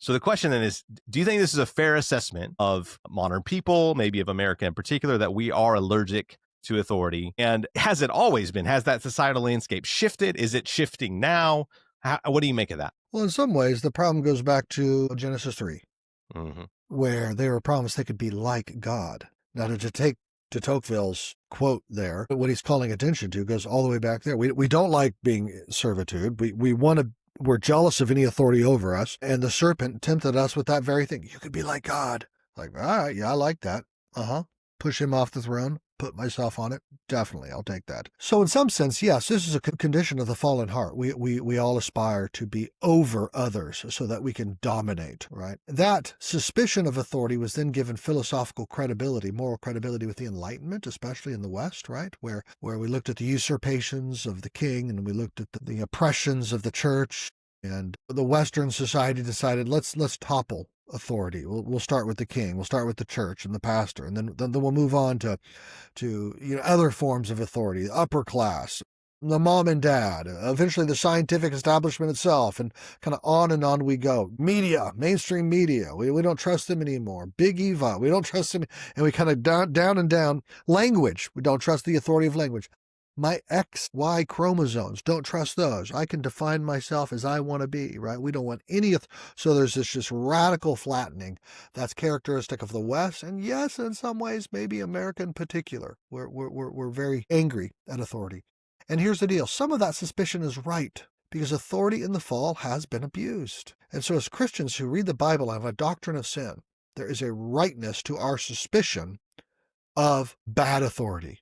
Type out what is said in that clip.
So the question then is, do you think this is a fair assessment of modern people, maybe of America in particular, that we are allergic to authority? And has it always been? Has that societal landscape shifted? Is it shifting now? What do you make of that? Well, in some ways, the problem goes back to Genesis 3, where they were promised they could be like God. Now, to take de Tocqueville's quote there, what he's calling attention to goes all the way back there. We don't like being servitude. We're jealous of any authority over us. And the serpent tempted us with that very thing. You could be like God. Like, all right, yeah, I like that. Push him off the throne, put myself on it. Definitely, I'll take that. So in some sense, yes, this is a condition of the fallen heart. We all aspire to be over others so that we can dominate, right? That suspicion of authority was then given philosophical credibility, moral credibility with the Enlightenment, especially in the West, right? Where we looked at the usurpations of the king and we looked at the oppressions of the church, and the Western society decided, let's topple authority. We'll start with the king. We'll start with the church and the pastor, and then we'll move on to other forms of authority, the upper class, the mom and dad, eventually the scientific establishment itself, and kind of on we go. Media, mainstream media, we don't trust them anymore. Big Eva, we don't trust them, and we kind of down and down. Language, we don't trust the authority of language. My XY chromosomes, don't trust those. I can define myself as I want to be, right? We don't want any of, so there's this just radical flattening that's characteristic of the West, and yes, in some ways, maybe America in particular. We're very angry at authority. And here's the deal. Some of that suspicion is right, because authority in the fall has been abused. And so as Christians who read the Bible and have a doctrine of sin, there is a rightness to our suspicion of bad authority.